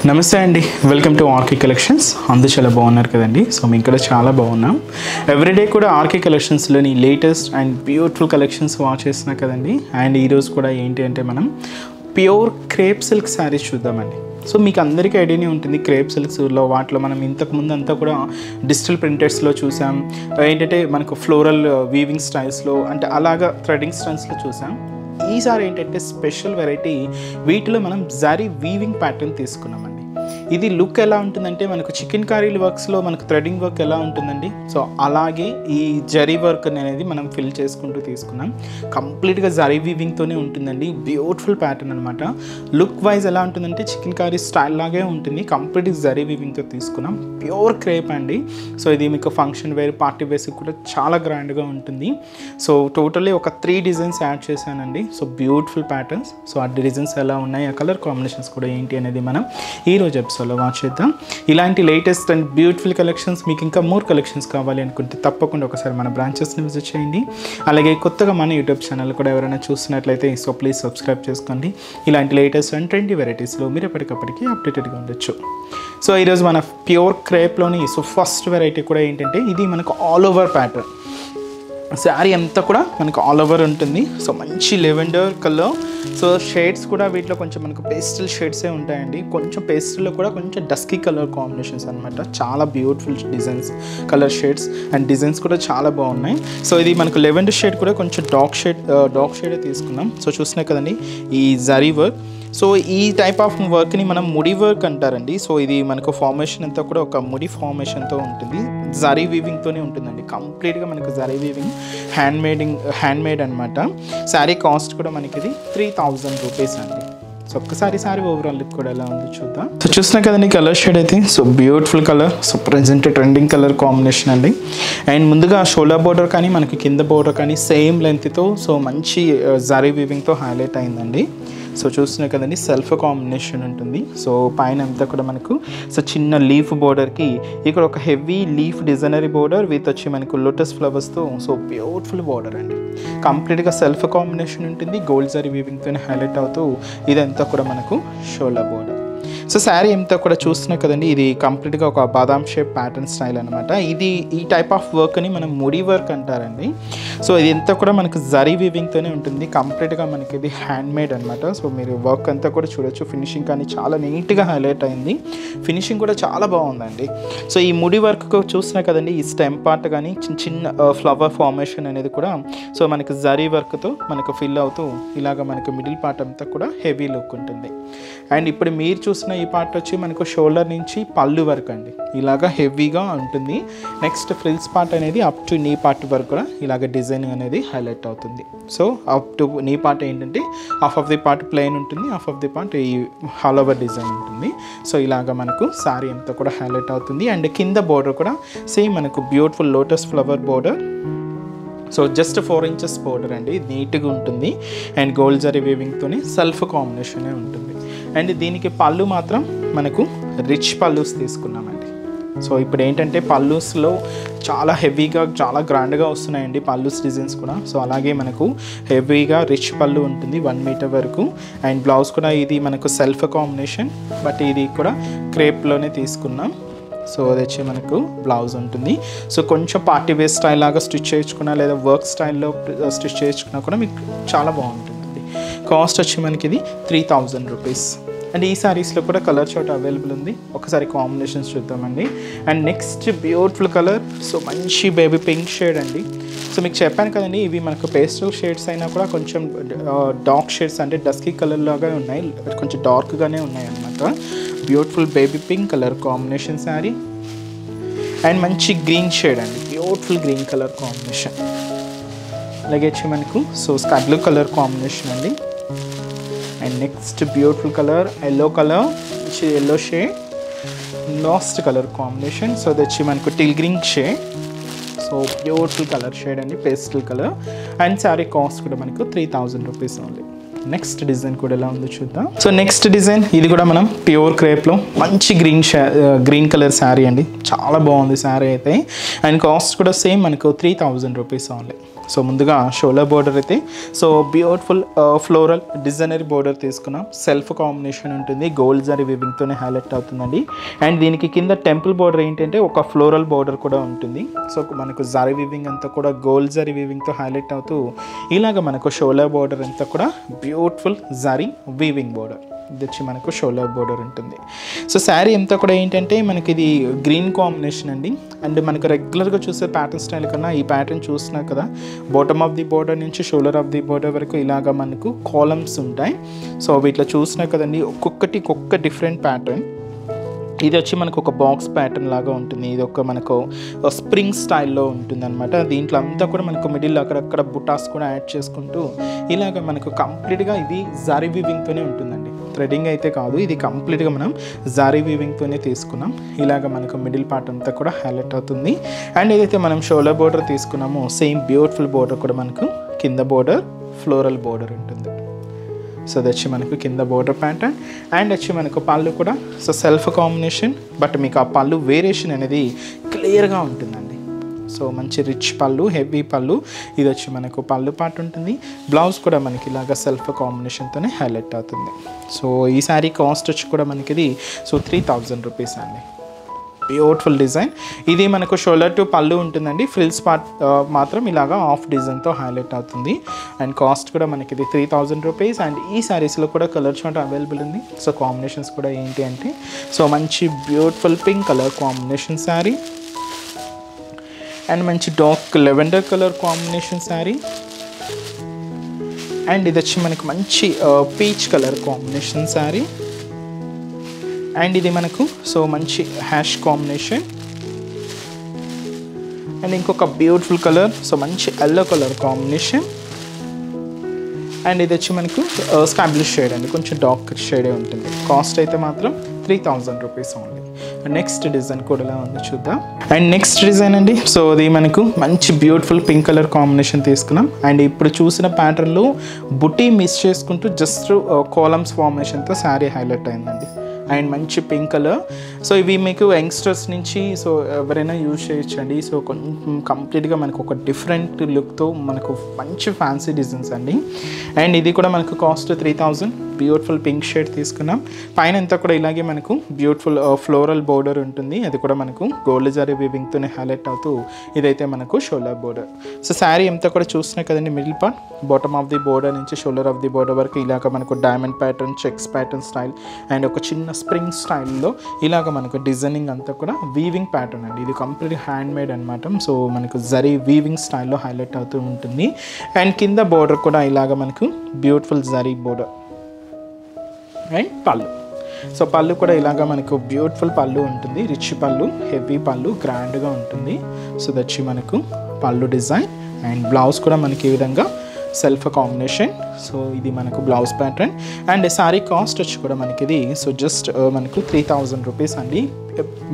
నమస్తే అండి, welcome to RK collections. అందరూ చాలా బాగున్నారు కదండి. సో మేము ఇక్కడ చాలా బాగున్నాం. ఎవ్రీడే కూడా ఆర్కే కలెక్షన్స్లోని latest and beautiful collections watch చేస్తున్నాం కదండి. అండ్ ఈరోజు కూడా ఏంటి అంటే మనం ప్యూర్ క్రేప్ సిల్క్ శారీస్ చూద్దామండి. సో మీకు అందరికీ ఐడియానే ఉంటుంది క్రేప్ సిల్క్స్లో. వాటిలో మనం ఇంతకుముందు అంతా కూడా డిజిటల్ ప్రింటెడ్స్లో చూసాం, ఏంటంటే మనకు ఫ్లోరల్ వీవింగ్ స్టైల్స్లో అంటే అలాగా థ్రెడింగ్ స్టైల్స్లో చూసాం. ఈసారి ఏంటంటే స్పెషల్ వెరైటీ, వీటిలో మనం జరీ వీవింగ్ ప్యాటర్న్ తీసుకున్నామండి. ఇది లుక్ ఎలా ఉంటుందంటే మనకు చికెన్ కర్రీ వర్క్స్లో మనకు థ్రెడింగ్ వర్క్ ఎలా ఉంటుందండి, సో అలాగే ఈ జరీ వర్క్ అనేది మనం ఫిల్ చేసుకుంటూ తీసుకున్నాం. కంప్లీట్గా జరీ వీవింగ్తోనే ఉంటుందండి. బ్యూటిఫుల్ ప్యాటర్న్ అనమాట. లుక్ వైజ్ ఎలా ఉంటుందంటే చికెన్ కర్రీ స్టైల్ లాగే ఉంటుంది. కంప్లీట్ జరీ వీవింగ్తో తీసుకున్నాం. ప్యూర్ క్రేప్ అండి. సో ఇది మీకు ఫంక్షన్ వేర్, పార్టీ వేర్స్ కూడా చాలా గ్రాండ్గా ఉంటుంది. సో టోటల్లీ ఒక 3 డిజైన్స్ యాడ్ చేశానండి. So beautiful patterns. సో ఆ డిజైన్స్ ఎలా ఉన్నాయి, ఆ కలర్ కాంబినేషన్స్ కూడా ఏంటి అనేది మనం ఈరోజు ఎపిసోడ్లో వాచ్ చేద్దాం. ఇలాంటి లేటెస్ట్ అండ్ బ్యూటిఫుల్ కలెక్షన్స్ మీకు ఇంకా మోర్ కలెక్షన్స్ కావాలి అనుకుంటే తప్పకుండా ఒకసారి మన బ్రాంచెస్ని విజిట్ చేయండి. అలాగే కొత్తగా మన యూట్యూబ్ ఛానల్ కూడా ఎవరైనా చూస్తున్నట్లయితే సో ప్లీజ్ సబ్స్క్రైబ్ చేసుకోండి. ఇలాంటి లేటెస్ట్ అండ్ ట్రెండీ వెరైటీస్లో మీరు ఎప్పటికప్పటికీ అప్డేటెడ్గా ఉండొచ్చు. సో ఈరోజు మన ప్యూర్ క్రేప్లోని సో ఫస్ట్ వెరైటీ కూడా ఏంటంటే ఇది మనకు ఆల్ ఓవర్ ప్యాటర్న్. శారీ అంతా కూడా మనకు ఆల్ ఓవర్ ఉంటుంది. సో మంచి లెవెండర్ కలర్. సో షేడ్స్ కూడా వీటిలో కొంచెం మనకు పేస్టల్ షేడ్సే ఉంటాయండి. కొంచెం పేస్టల్లో కూడా కొంచెం డస్కీ కలర్ కాంబినేషన్స్ అనమాట. చాలా beautiful designs, colour shades and designs కూడా చాలా బాగున్నాయి. సో ఇది మనకు లెవెండర్ షేడ్ కూడా కొంచెం డార్క్ షేడే తీసుకున్నాం. సో చూసినాయి కదండి ఈ జరీ వర్క్. సో ఈ టైప్ ఆఫ్ వర్క్ని మనం ముడి వర్క్ అంటారండి. సో ఇది మనకు ఫార్మేషన్ అంతా కూడా ఒక ముడి ఫార్మేషన్తో ఉంటుంది. జరీ వీవింగ్తోనే ఉంటుందండి. కంప్లీట్గా మనకు జరీ వీవింగ్ హ్యాండ్మేడ్ అనమాట. శారీ కాస్ట్ కూడా మనకి ఇది 3000 రూపీస్ అండి. సో ఒక్కసారి సారీ ఓవరాల్ లుక్ కూడా ఎలా ఉందో చూద్దాం. సో చూసినా కదండి కలర్ షేడ్ అయితే so beautiful colour. So present trending colour combination అండి. అండ్ ముందుగా షోల్డర్ బోర్డర్ కానీ మనకి కింద బోర్డర్ కానీ సేమ్ లెంత్తో సో మంచి జరీ వీవింగ్తో హైలైట్ అయిందండి. సో చూస్తున్నాయి కదండి సెల్ఫ్ కాంబినేషన్ ఉంటుంది. సో పైన అంతా కూడా మనకు సో చిన్న లీఫ్ బోర్డర్కి ఇక్కడ ఒక heavy leaf designery border with వచ్చి మనకు లోటస్ ఫ్లవర్స్తో సో బ్యూటిఫుల్ బోర్డర్ అండి. కంప్లీట్గా సెల్ఫ్ కాంబినేషన్ ఉంటుంది. గోల్డ్ జరీ వీవింగ్తో హైలైట్ అవుతూ ఇదంతా కూడా మనకు షోల్డర్ బోర్డర్. సో శారీ అంతా కూడా చూస్తున్నాయి కదండి ఇది కంప్లీట్గా ఒక బాదాం షేప్ ప్యాటర్న్ స్టైల్ అనమాట. ఇది ఈ టైప్ ఆఫ్ వర్క్ని మనం ముడి వర్క్ అంటారండి. సో ఇది అంతా కూడా మనకు జరీ వీవింగ్తోనే ఉంటుంది. కంప్లీట్గా మనకి ఇది హ్యాండ్మేడ్ అనమాట. సో మీరు వర్క్ అంతా కూడా చూడొచ్చు. ఫినిషింగ్ కానీ చాలా నీట్గా హైలైట్ అయింది. ఫినిషింగ్ కూడా చాలా బాగుందండి. సో ఈ ముడి వర్క్ చూసినా కదండి ఈ స్టెమ్ పార్ట్ కానీ చిన్న ఫ్లవర్ ఫార్మేషన్ అనేది కూడా సో మనకి జరీ వర్క్తో మనకు ఫిల్ అవుతూ ఇలాగ మనకు మిడిల్ పార్ట్ అంతా కూడా హెవీ లుక్ ఉంటుంది. అండ్ ఇప్పుడు మీరు చూసిన ఈ పార్ట్ వచ్చి మనకు షోల్డర్ నుంచి పళ్ళు వరకు అండి ఇలాగ హెవీగా ఉంటుంది. నెక్స్ట్ ఫ్రిల్స్ పార్ట్ అనేది అప్ టు నీ పార్ట్ వరకు కూడా ఇలాగ డిజైన్ అనేది హైలైట్ అవుతుంది. సో అప్ టు నీ పార్ట్ ఏంటంటే half of the part plain ఉంటుంది, హాఫ్ ఆఫ్ ది పార్ట్ ఈ ఆల్ ఓవర్ డిజైన్ ఉంటుంది. సో ఇలాగ మనకు శారీ అంతా కూడా హైలైట్ అవుతుంది. అండ్ కింద బోర్డర్ కూడా సేమ్ మనకు beautiful lotus flower border. So just 4 inches border అండి. నీట్గా ఉంటుంది. అండ్ గోల్డ్ జరీ వీవింగ్తోనే సెల్ఫ్ కాంబినేషనే ఉంటుంది. అండ్ దీనికి పళ్ళు మాత్రం మనకు రిచ్ పళ్ళుస్ తీసుకున్నామండి. సో ఇప్పుడు ఏంటంటే పళ్ళుస్లో చాలా హెవీగా చాలా గ్రాండ్గా వస్తున్నాయండి పళ్ళుస్ డిజైన్స్ కూడా. సో అలాగే మనకు హెవీగా రిచ్ పళ్ళు ఉంటుంది 1 మీటర్ వరకు. అండ్ బ్లౌజ్ కూడా ఇది మనకు సెల్ఫ్ కాంబినేషన్, బట్ ఇది కూడా క్రేప్లోనే తీసుకున్నాం. సో అది వచ్చి మనకు బ్లౌజ్ ఉంటుంది. సో కొంచెం పార్టీ వేర్ స్టైల్ లాగా స్టిచ్ చేయించుకున్నా లేదా వర్క్ స్టైల్లో స్టిచ్ చేయించుకున్నా కూడా మీకు చాలా బాగుంటుందండి. కాస్ట్ వచ్చి మనకి ఇది 3000 రూపీస్. అండ్ ఈ శారీస్లో కూడా కలర్ చార్ట్ అవైలబుల్ ఉంది. ఒకసారి కాంబినేషన్స్ చూద్దామండి. And next beautiful colour so మంచి బేబీ పింక్ షేడ్ అండి. సో మీకు చెప్పాను కదండి ఇవి మనకు పేస్టల్ షేడ్స్ అయినా కూడా కొంచెం డార్క్ షేడ్స్ అంటే డస్కీ కలర్ లాగా ఉన్నాయి, కొంచెం డార్క్గానే ఉన్నాయి అన్నమాట. Beautiful baby pink colour combination sari. And మంచి గ్రీన్ షేడ్ అండి, బ్యూటిఫుల్ గ్రీన్ కలర్ కాంబినేషన్. అలాగే వచ్చి మనకు so sky blue colour combination అండి. And next beautiful colour yellow colour, yellow shade, last colour combination. So అది వచ్చి మనకు teal green shade. So beautiful colour shade అండి, pastel colour. And sari cost కూడా మనకు 3000 రూపీస్ ఓన్లీ. నెక్స్ట్ డిజైన్ కూడా ఎలా ఉందో చూద్దాం. సో నెక్స్ట్ డిజైన్ ఇది కూడా మనం ప్యూర్ క్రేప్లో మంచి గ్రీన్ కలర్ శారీ అండి. చాలా బాగుంది శారీ అయితే. అండ్ కాస్ట్ కూడా సేమ్ మనకు 3000 రూపీస్ ఓన్లీ. సో ముందుగా షోల్డర్ బోర్డర్ అయితే so beautiful floral designery border తీసుకున్నాం. సెల్ఫ్ కాంబినేషన్ ఉంటుంది, గోల్డ్ జరీ వీవింగ్తోనే హైలైట్ అవుతుందండి. అండ్ దీనికి కింద టెంపుల్ బోర్డర్ ఏంటంటే ఒక ఫ్లోరల్ బోర్డర్ కూడా ఉంటుంది. సో మనకు జరీ వీవింగ్ అంతా కూడా గోల్డ్ జరీ వీవింగ్తో హైలైట్ అవుతూ ఇలాగ మనకు షోల్డర్ బోర్డర్ అంతా కూడా బ్యూటిఫుల్ జరీ వీవింగ్ బోర్డర్ ఇది వచ్చి మనకు షోల్డర్ బోర్డర్ ఉంటుంది. సో శారీ అంతా కూడా ఏంటంటే మనకి ఇది గ్రీన్ కాంబినేషన్ అండి. అండ్ మనకు రెగ్యులర్గా చూసే ప్యాటర్న్ స్టైల్ కన్నా ఈ ప్యాటర్న్ చూస్తున్నారు కదా, బాటమ్ ఆఫ్ ది బోర్డర్ నుంచి షోల్డర్ ఆఫ్ ది బోర్డర్ వరకు ఇలాగ మనకు కాలమ్స్ ఉంటాయి. సో వీటిలో చూసినా కదండి ఒక్కొక్క డిఫరెంట్ ప్యాటర్న్. ఇది వచ్చి మనకు ఒక బాక్స్ ప్యాటర్న్ లాగా ఉంటుంది. ఇది ఒక మనకు స్ప్రింగ్ స్టైల్లో ఉంటుంది అనమాట. దీంట్లో అంతా కూడా మనకు మిడిల్ అక్కడక్కడ బుటాస్ కూడా యాడ్ చేసుకుంటూ ఇలాగ మనకు కంప్లీట్గా ఇది జరీ వీవింగ్తోనే ఉంటుందండి. థ్రెడింగ్ అయితే కాదు, ఇది కంప్లీట్గా మనం జరీ వీవింగ్తోనే తీసుకున్నాం. ఇలాగ మనకు మిడిల్ పార్ట్ అంతా కూడా హైలైట్ అవుతుంది. అండ్ ఏదైతే మనం షోల్డర్ బోర్డర్ తీసుకున్నామో సేమ్ బ్యూటిఫుల్ బోర్డర్ కూడా మనకు కింద బోర్డర్ ఫ్లోరల్ బోర్డర్ ఉంటుంది. సో అది వచ్చి మనకు కింద బోర్డర్ ప్యాటర్న్. అండ్ వచ్చి మనకు పళ్ళు కూడా సో సెల్ఫ్ కాంబినేషన్, బట్ మీకు ఆ పళ్ళు వేరియేషన్ అనేది క్లియర్గా ఉంటుందండి. సో మంచి రిచ్ పళ్ళు, హెవీ పళ్ళు. ఇది వచ్చి మనకు పళ్ళు పార్ట్ ఉంటుంది. బ్లౌజ్ కూడా మనకి ఇలాగ సెల్ఫ్ కాంబినేషన్తోనే హైలైట్ అవుతుంది. సో ఈ శారీ కాస్ట్ వచ్చి కూడా మనకి ఇది సో 3000 రూపీస్ అండి. Beautiful design. ఇది మనకు షోల్డర్ టు పళ్ళు ఉంటుందండి. ఫ్రిల్స్ పార్ట్ మాత్రం ఇలాగా ఆఫ్ డిజైన్తో హైలైట్ అవుతుంది. అండ్ కాస్ట్ కూడా మనకి ఇది 3000 రూపీస్. అండ్ ఈ శారీస్లో కూడా కలర్ చార్ట్ అవైలబుల్ ఉంది. సో కాంబినేషన్స్ కూడా ఏంటి అంటే సో మంచి beautiful pink colour combination sari and మంచి dark lavender colour combination sari. And ఇది వచ్చి మనకు మంచి peach colour combination sari. And ఇది మనకు సో మంచి హ్యాష్ కాంబినేషన్. అండ్ ఇంకొక బ్యూటిఫుల్ కలర్ సో మంచి ఎల్లో కలర్ కాంబినేషన్. అండ్ ఇది వచ్చి మనకు స్కై బ్లూ షేడ్ అండి, కొంచెం డార్క్ షేడే ఉంటుంది. కాస్ట్ అయితే మాత్రం 3000 రూపీస్ ఓన్లీ. నెక్స్ట్ డిజైన్ కూడా ఎలా ఉంది చూద్దాం. అండ్ నెక్స్ట్ డిజైన్ అండి సో అది మనకు మంచి బ్యూటిఫుల్ పింక్ కలర్ కాంబినేషన్ తీసుకున్నాం. అండ్ ఇప్పుడు చూసిన ప్యాటర్న్లో బుటీ మిస్ చేసుకుంటూ జస్ట్ కాలమ్స్ ఫార్మేషన్తో శారీ హైలైట్ అయిందండి. అండ్ మంచి పింక్ కలర్. సో ఇవి మీకు యంగ్స్టర్స్ నుంచి సో ఎవరైనా యూజ్ చేయొచ్చండి. సో కొంచెం కంప్లీట్గా మనకు ఒక డిఫరెంట్ లుక్తో మనకు మంచి ఫ్యాన్సీ డిజైన్స్ అండి. అండ్ ఇది కూడా మనకు కాస్ట్ 3000. బ్యూటిఫుల్ పింక్ షేడ్ తీసుకున్నాం. పైన అంతా కూడా ఇలాగే మనకు బ్యూటిఫుల్ ఫ్లోరల్ బోర్డర్ ఉంటుంది. అది కూడా మనకు గోల్డ్ జరీ వీవింగ్తోనే హైలైట్ అవుతూ ఇదైతే మనకు షోల్డర్ బోర్డర్. సో శారీ అంతా కూడా చూస్తున్నాయి కదండి, middle part bottom of the border నుంచి షోల్డర్ ఆఫ్ ది బోర్డర్ వరకు ఇలాగ మనకు diamond pattern, checks pattern style and ఒక చిన్న స్ప్రింగ్ స్టైల్లో ఇలాగ మనకు డిజైనింగ్ అంతా కూడా వీవింగ్ ప్యాటర్న్ అండి. ఇది కంప్లీట్ హ్యాండ్ మేడ్ అనమాట. సో మనకు జరీ వీవింగ్ స్టైల్లో హైలైట్ అవుతూ ఉంటుంది. అండ్ కింద బోర్డర్ కూడా ఇలాగ మనకు బ్యూటిఫుల్ జరీ బోర్డర్. అండ్ పళ్ళు సో పళ్ళు కూడా ఇలాగా మనకు బ్యూటిఫుల్ పళ్ళు ఉంటుంది. రిచ్ పళ్ళు, హెవీ పళ్ళు, గ్రాండ్గా ఉంటుంది. సో దచ్చి మనకు పళ్ళు డిజైన్. అండ్ బ్లౌజ్ కూడా మనకి ఈ విధంగా సెల్ఫ్ కాంబినేషన్. సో ఇది మనకు blouse pattern. And sari cost వచ్చి కూడా మనకి ఇది సో జస్ట్ మనకు 3000 రూపీస్ అండి.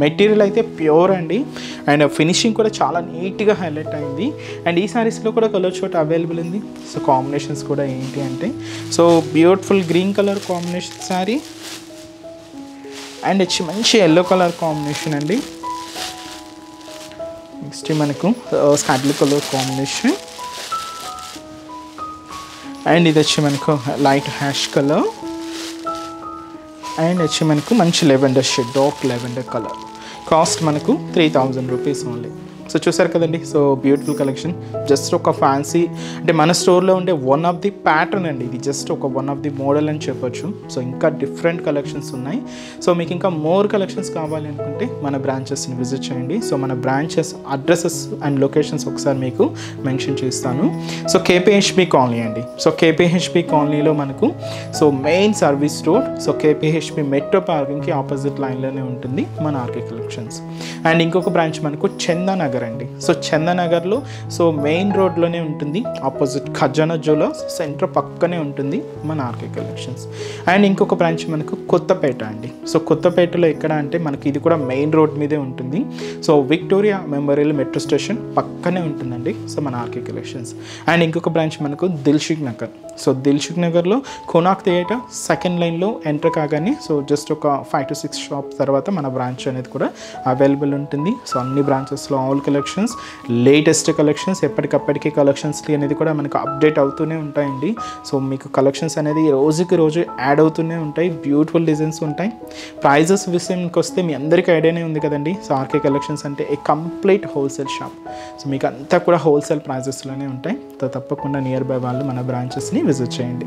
మెటీరియల్ అయితే ప్యూర్ అండి. అండ్ ఫినిషింగ్ కూడా చాలా నీట్గా హైలైట్ అయింది. అండ్ ఈ శారీస్లో కూడా కలర్ షోట్ అవైలబుల్ ఉంది. సో కాంబినేషన్స్ కూడా ఏంటి అంటే so beautiful green colour combination sari. And వచ్చి మంచి ఎల్లో కలర్ కాంబినేషన్ అండి. నెక్స్ట్ మనకు sky blue colour combination. And ఇది వచ్చి మనకు లైట్ హ్యాష్ కలర్. అండ్ వచ్చి మనకు మంచి lavender shade, dark lavender colour. Cost మనకు 3000 రూపీస్ ఓన్లీ. సో చూసారు కదండి, సో బ్యూటిఫుల్ కలెక్షన్. జస్ట్ ఒక ఫ్యాన్సీ అంటే మన స్టోర్లో ఉండే వన్ ఆఫ్ ది ప్యాటర్న్ అండి. ఇది జస్ట్ ఒక వన్ ఆఫ్ ది మోడల్ అని చెప్పొచ్చు. సో ఇంకా డిఫరెంట్ కలెక్షన్స్ ఉన్నాయి. సో మీకు ఇంకా మోర్ కలెక్షన్స్ కావాలి అనుకుంటే మన బ్రాంచెస్ని విజిట్ చేయండి. సో మన బ్రాంచెస్ అడ్రసెస్ అండ్ లొకేషన్స్ ఒకసారి మీకు మెన్షన్ చేస్తాను. సో కేపీహెచ్బి కాలనీ అండి. సో కేపీహెచ్బి కాలనీలో మనకు so main service road, so KPHB metro పార్కింగ్కి ఆపోజిట్ లైన్లోనే ఉంటుంది మన ఆర్కే కలెక్షన్స్. అండ్ ఇంకొక బ్రాంచ్ మనకు చందానగర్ అండి. సో చందానగర్లో సో మెయిన్ రోడ్లోనే ఉంటుంది, ఆపోజిట్ ఖజానా జ్యువెలర్స్ సెంటర్ పక్కనే ఉంటుంది మన ఆర్కే కలెక్షన్స్. అండ్ ఇంకొక బ్రాంచ్ మనకు కొత్తపేట అండి. సో కొత్తపేటలో ఎక్కడ అంటే మనకి ఇది కూడా మెయిన్ రోడ్ మీదే ఉంటుంది. So Victoria memorial metro station పక్కనే ఉంటుందండి సో మన ఆర్కే కలెక్షన్స్. అండ్ ఇంకొక బ్రాంచ్ మనకు దిల్షుక్ నగర్. సో దిల్షుక్ నగర్లో కోనాక్ థియేటర్ సెకండ్ లైన్లో ఎంటర్ కాగానే సో జస్ట్ ఒక 5 to 6 షాప్స్ తర్వాత మన బ్రాంచ్ అనేది కూడా అవైలబుల్ ఉంటుంది. సో అన్ని బ్రాంచెస్లో ఆల్ కలెక్షన్స్, లేటెస్ట్ కలెక్షన్స్, ఎప్పటికప్పటికి కలెక్షన్స్ అనేది కూడా మనకు అప్డేట్ అవుతూనే ఉంటాయండి. సో మీకు కలెక్షన్స్ అనేది రోజుకి రోజు యాడ్ అవుతూనే ఉంటాయి, బ్యూటిఫుల్ డిజైన్స్ ఉంటాయి. ప్రైజెస్ విషయంకి వస్తే మీ అందరికీ ఐడియానే ఉంది కదండి. సో ఆర్కే కలెక్షన్స్ అంటే ఏ కంప్లీట్ హోల్సేల్ షాప్. సో మీకు అంతా కూడా హోల్సేల్ ప్రైజెస్లోనే ఉంటాయి. సో తప్పకుండా నియర్ బై వాళ్ళు మన బ్రాంచెస్ని విజిట్ చేయండి.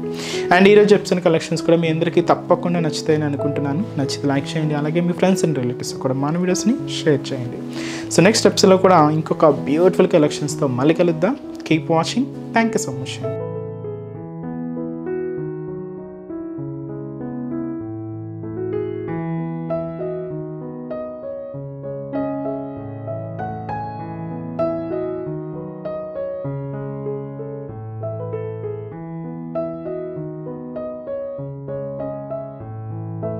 అండ్ ఈరోజు చెప్తున్న కలెక్షన్స్ కూడా మీ అందరికీ తప్పకుండా నచ్చుతాయని అనుకుంటున్నాను. నచ్చితే లైక్ చేయండి, అలాగే మీ ఫ్రెండ్స్ అండ్ రిలేటివ్స్ కూడా మన వీడియోస్ని షేర్ చేయండి. సో నెక్స్ట్ స్టెప్స్లో కూడా ఇంకొక బ్యూటిఫుల్ కలెక్షన్స్తో మళ్ళీ కలుద్దాం. Keep watching. Thank you so much.